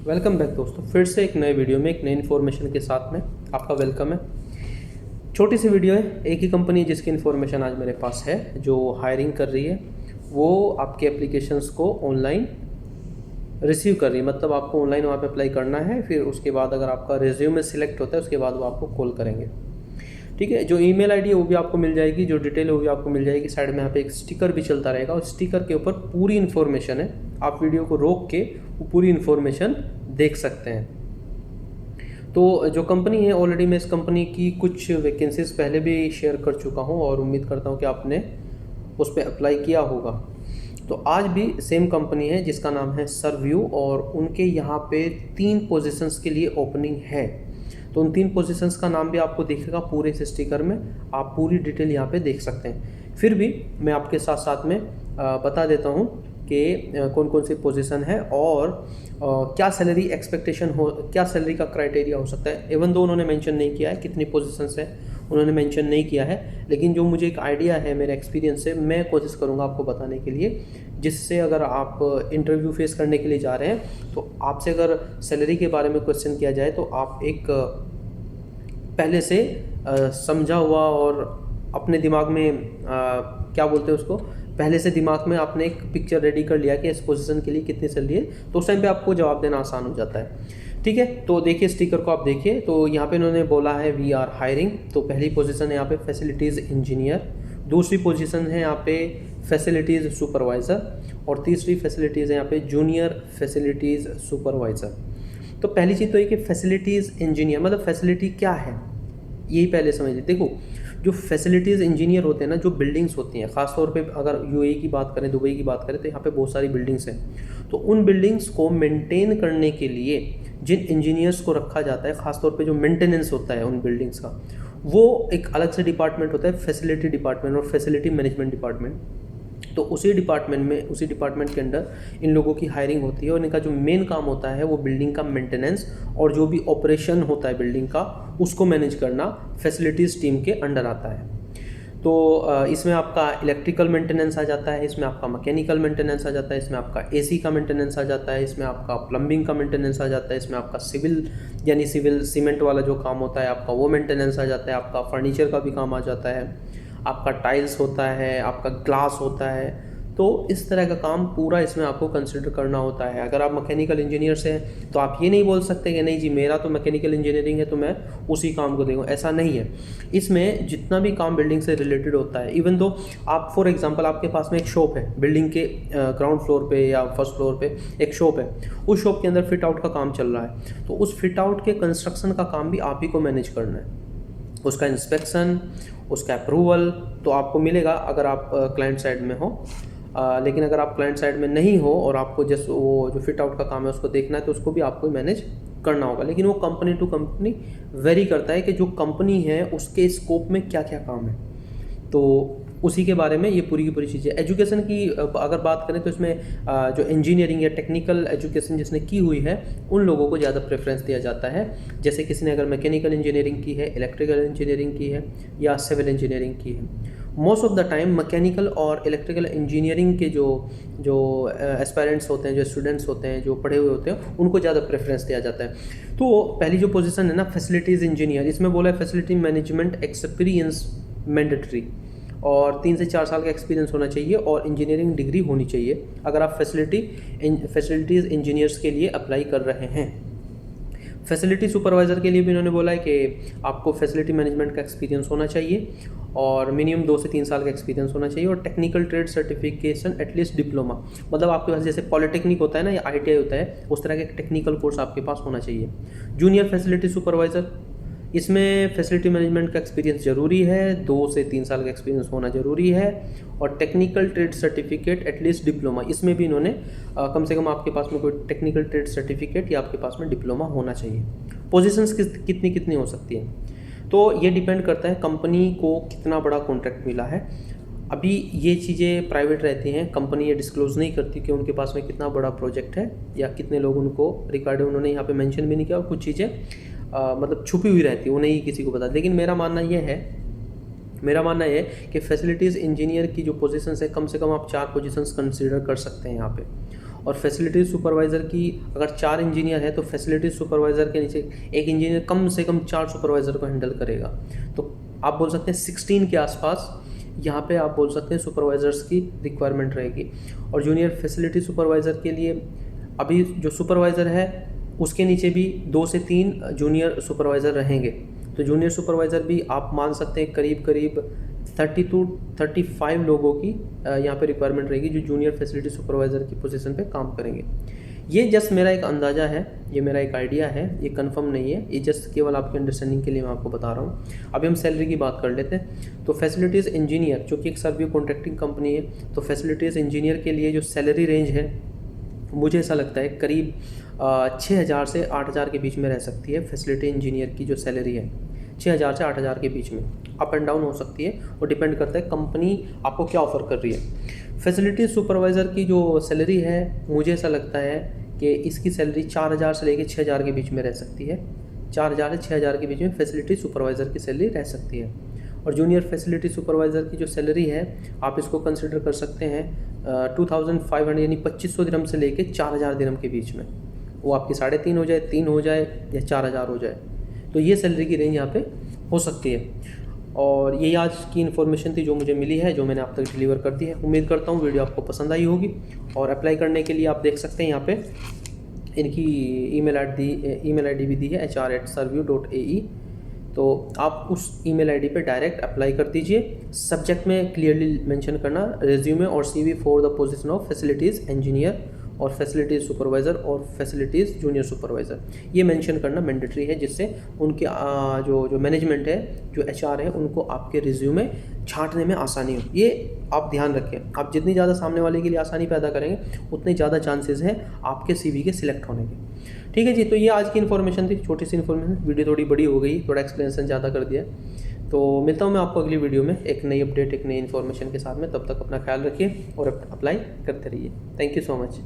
Welcome back दोस्तों, फिर से एक नए वीडियो में एक नई इन्फॉर्मेशन के साथ में आपका वेलकम है। छोटी सी वीडियो है, एक ही कंपनी जिसकी इन्फॉर्मेशन आज मेरे पास है जो हायरिंग कर रही है, वो आपके एप्लीकेशंस को ऑनलाइन रिसीव कर रही है। मतलब आपको ऑनलाइन वहाँ पे अप्लाई करना है, फिर उसके बाद अगर आपका रिज्यूमे सिलेक्ट होता है उसके बाद वो आपको कॉल करेंगे। ठीक है, जो ईमेल आईडी है वो भी आपको मिल जाएगी, जो डिटेल है वो भी आपको मिल जाएगी। साइड में यहाँ पे एक स्टिकर भी चलता रहेगा और स्टिकर के ऊपर पूरी इन्फॉर्मेशन है। आप वीडियो को रोक के वो पूरी इन्फॉर्मेशन देख सकते हैं। तो जो कंपनी है, ऑलरेडी मैं इस कंपनी की कुछ वैकेंसीज पहले भी शेयर कर चुका हूँ और उम्मीद करता हूँ कि आपने उस पर अप्लाई किया होगा। तो आज भी सेम कंपनी है जिसका नाम है सर्व्यू, और उनके यहाँ पे 3 पोजीशंस के लिए ओपनिंग है। तो उन 3 पोजीशंस का नाम भी आपको दिखेगा पूरे इस स्टिकर में, आप पूरी डिटेल यहाँ पे देख सकते हैं। फिर भी मैं आपके साथ साथ में बता देता हूँ कि कौन कौन सी पोजीशन है और क्या सैलरी एक्सपेक्टेशन हो, क्या सैलरी का क्राइटेरिया हो सकता है। इवन दो उन्होंने मेंशन नहीं किया है कितनी पोजीशंस है, उन्होंने मेंशन नहीं किया है, लेकिन जो मुझे एक आइडिया है मेरे एक्सपीरियंस से, मैं कोशिश करूँगा आपको बताने के लिए, जिससे अगर आप इंटरव्यू फेस करने के लिए जा रहे हैं तो आपसे अगर सैलरी के बारे में क्वेश्चन किया जाए तो आप एक पहले से समझा हुआ और अपने दिमाग में क्या बोलते हैं उसको, पहले से दिमाग में आपने एक पिक्चर रेडी कर लिया कि इस पोजीशन के लिए कितनी सैलरी है, तो उस टाइम पे आपको जवाब देना आसान हो जाता है। ठीक है, तो देखिए स्टिकर को आप देखिए, तो यहाँ पे इन्होंने बोला है वी आर हायरिंग। तो पहली पोजीशन है यहाँ पे फैसिलिटीज़ इंजीनियर, दूसरी पोजीशन है यहाँ पे फैसिलिटीज़ सुपरवाइज़र, और तीसरी फैसिलिटीज़ है यहाँ पे जूनियर फैसिलिटीज़ सुपरवाइज़र। तो पहली चीज़ तो ये कि फैसिलिटीज़ इंजीनियर मतलब फैसिलिटी क्या है, यही पहले समझ लीजिए। देखो, जो फैसिलिटीज़ इंजीनियर होते हैं ना, जो बिल्डिंग्स होती हैं, ख़ासतौर पे अगर यूएई की बात करें, दुबई की बात करें, तो यहाँ पे बहुत सारी बिल्डिंग्स हैं। तो उन बिल्डिंग्स को मेंटेन करने के लिए जिन इंजीनियर्स को रखा जाता है, ख़ासतौर पे जो मेंटेनेंस होता है उन बिल्डिंग्स का, वो एक अलग से डिपार्टमेंट होता है, फैसिलिटी डिपार्टमेंट और फैसिलिटी मैनेजमेंट डिपार्टमेंट। तो उसी डिपार्टमेंट के अंडर इन लोगों की हायरिंग होती है, और इनका जो मेन काम होता है वो बिल्डिंग का मेंटेनेंस और जो भी ऑपरेशन होता है बिल्डिंग का, उसको मैनेज करना फैसिलिटीज़ टीम के अंडर आता है। तो इसमें आपका इलेक्ट्रिकल मेंटेनेंस आ जाता है, इसमें आपका मैकेनिकल मेंटेनेंस आ जाता है, इसमें आपका एसी का मेंटेनेंस आ जाता है, इसमें आपका प्लम्बिंग का मेंटेनेंस आ जाता है, इसमें आपका सिविल यानी सिविल सीमेंट वाला जो काम होता है आपका, वो मेंटेनेंस आ जाता है, आपका फर्नीचर का भी काम आ जाता है, आपका टाइल्स होता है, आपका ग्लास होता है। तो इस तरह का काम पूरा इसमें आपको कंसिडर करना होता है। अगर आप मैकेनिकल इंजीनियर से हैं तो आप ये नहीं बोल सकते कि नहीं जी मेरा तो मैकेनिकल इंजीनियरिंग है तो मैं उसी काम को देखूँ, ऐसा नहीं है। इसमें जितना भी काम बिल्डिंग से रिलेटेड होता है, इवन दो आप फॉर एग्जांपल आपके पास में एक शॉप है, बिल्डिंग के ग्राउंड फ्लोर पे या फर्स्ट फ्लोर पे एक शॉप है, उस शॉप के अंदर फिट आउट का काम चल रहा है, तो उस फिट आउट के कंस्ट्रक्शन का काम भी आप ही को मैनेज करना है। उसका इंस्पेक्शन, उसका अप्रूवल तो आपको मिलेगा अगर आप क्लाइंट साइड में हो, लेकिन अगर आप क्लाइंट साइड में नहीं हो और आपको जस्ट वो जो फिट आउट का काम है उसको देखना है, तो उसको भी आपको मैनेज करना होगा। लेकिन वो कंपनी टू कंपनी वेरी करता है कि जो कंपनी है उसके स्कोप में क्या क्या काम है, तो उसी के बारे में ये पूरी की पूरी चीज़ें। एजुकेशन की अगर बात करें तो इसमें जो इंजीनियरिंग या टेक्निकल एजुकेशन जिसने की हुई है उन लोगों को ज़्यादा प्रेफरेंस दिया जाता है। जैसे किसी ने अगर मैकेनिकल इंजीनियरिंग की है, इलेक्ट्रिकल इंजीनियरिंग की है या सिविल इंजीनियरिंग की है। Most of the time mechanical और इलेक्ट्रिकल इंजीनियरिंग के जो एस्पायरेंट्स होते हैं, जो स्टूडेंट्स होते हैं, जो पढ़े हुए होते हैं, उनको ज़्यादा प्रेफरेंस दिया जाता है। तो पहली जो पोजीशन है ना फैसिलिटीज़ इंजीनियर, इसमें बोला है फैसिलिटी मैनेजमेंट एक्सपीरियंस मैंडेटरी, और 3 से 4 साल का एक्सपीरियंस होना चाहिए और इंजीनियरिंग डिग्री होनी चाहिए अगर आप फैसिलिटीज़ इंजीनियर्स के लिए अप्लाई कर रहे हैं। फैसिलिटी सुपरवाइज़र के लिए भी इन्होंने बोला है कि आपको फैसिलिटी मैनेजमेंट का एक्सपीरियंस होना चाहिए और मिनिमम 2 से 3 साल का एक्सपीरियंस होना चाहिए, और technical trade certification at least diploma, मतलब आपके पास जैसे पॉलिटेक्निक होता है ना या ITI होता है, उस तरह का एक टेक्निकल कोर्स आपके पास होना चाहिए। जूनियर फैसिलिटी सुपरवाइज़र, इसमें फैसिलिटी मैनेजमेंट का एक्सपीरियंस ज़रूरी है, 2 से 3 साल का एक्सपीरियंस होना ज़रूरी है, और technical trade certificate at least diploma, इसमें भी इन्होंने कम से कम आपके पास में कोई टेक्निकल ट्रेड सर्टिफिकेट या आपके पास में डिप्लोमा होना चाहिए। पोजीशंस कितनी कितनी हो सकती हैं, तो ये डिपेंड करता है कंपनी को कितना बड़ा कॉन्ट्रैक्ट मिला है। अभी ये चीज़ें प्राइवेट रहती हैं, कंपनी ये डिस्क्लोज़ नहीं करती कि उनके पास में कितना बड़ा प्रोजेक्ट है या कितने लोग उनको रिकॉर्ड है, उन्होंने यहाँ पे मेंशन भी नहीं किया, और कुछ चीज़ें मतलब छुपी हुई रहती है, वो नहीं किसी को पता। लेकिन मेरा मानना ये है कि फैसिलिटीज़ इंजीनियर की जो पोजीशंस है, कम से कम आप 4 पोजीशंस कंसीडर कर सकते हैं यहाँ पे। और फैसिलिटीज़ सुपरवाइज़र की अगर 4 इंजीनियर है तो फैसिलिटीज़ सुपरवाइज़र के नीचे एक इंजीनियर कम से कम 4 सुपरवाइज़र को हैंडल करेगा। तो आप बोल सकते हैं 16 के आसपास यहाँ पे आप बोल सकते हैं सुपरवाइज़र्स की रिक्वायरमेंट रहेगी। और जूनियर फैसिलिटी सुपरवाइज़र के लिए अभी जो सुपरवाइज़र है उसके नीचे भी 2 से 3 जूनियर सुपरवाइज़र रहेंगे। तो जूनियर सुपरवाइज़र भी आप मान सकते हैं करीब करीब 30 to 35 लोगों की यहाँ पे रिक्वायरमेंट रहेगी जो जूनियर फैसिलिटी सुपरवाइज़र की पोजीशन पे काम करेंगे। ये जस्ट मेरा एक अंदाज़ा है, ये मेरा एक आइडिया है, ये कंफर्म नहीं है, ये जस्ट केवल आपके अंडरस्टैंडिंग के लिए मैं आपको बता रहा हूँ। अभी हम सैलरी की बात कर लेते हैं। तो फैसिलिटीज़ इंजीनियर जो कि एक सर्विस कॉन्ट्रैक्टिंग कंपनी है, तो फैसिलिटीज़ इंजीनियर के लिए जो सैलरी रेंज है मुझे ऐसा लगता है करीब 6,000 से 8,000 के बीच में रह सकती है। फैसिलिटी इंजीनियर की जो सैलरी है 6,000 से 8,000 के बीच में, अप एंड डाउन हो सकती है और डिपेंड करता है कंपनी आपको क्या ऑफ़र कर रही है। फैसिलिटी सुपरवाइज़र की जो सैलरी है मुझे ऐसा लगता है कि इसकी सैलरी 4,000 से लेकर 6,000 के बीच में रह सकती है। 4,000 से 6,000 के बीच में फैसिलिटी सुपरवाइज़र की सैलरी रह सकती है। और जूनियर फैसिलिटी सुपरवाइज़र की जो सैलरी है आप इसको कंसिडर कर सकते हैं 2,500 यानी 2,500 दिरहम से लेके 4,000 दिरहम के बीच में। वो आपकी 3.5 हो जाए, 3 हो जाए या 4,000 हो जाए, तो ये सैलरी की रेंज यहाँ पे हो सकती है। और ये आज की इन्फॉर्मेशन थी जो मुझे मिली है, जो मैंने आप तक डिलीवर कर दी है। उम्मीद करता हूँ वीडियो आपको पसंद आई होगी। और अप्लाई करने के लिए आप देख सकते हैं यहाँ पे इनकी ईमेल आईडी भी दी है hr@servue.ae। तो आप उस ईमेल आईडी पे डायरेक्ट अप्लाई कर दीजिए। सब्जेक्ट में क्लियरली मेंशन करना रेज्यूमे और CV for the position of facilities engineer और फैसिलिटीज़ सुपरवाइज़र और फैसिलिटीज़ जूनियर सुपरवाइज़र, ये मेंशन करना मैंडेटरी है, जिससे उनके जो मैनेजमेंट है, जो HR है, उनको आपके रिज्यूमे छांटने में आसानी हो। ये आप ध्यान रखें। आप जितनी ज़्यादा सामने वाले के लिए आसानी पैदा करेंगे उतने ज़्यादा चांसेस हैं आपके CV के सिलेक्ट होने के। ठीक है जी, तो ये आज की इन्फॉर्मेशन थी, छोटी सी इन्फॉर्मेशन। वीडियो थोड़ी बड़ी हो गई, थोड़ा एक्सप्लेनेशन ज़्यादा कर दिया। तो मिलता हूँ मैं आपको अगली वीडियो में एक नई अपडेट, एक नई इन्फॉर्मेशन के साथ में। तब तक अपना ख्याल रखिए और अप्लाई करते रहिए। Thank you so much.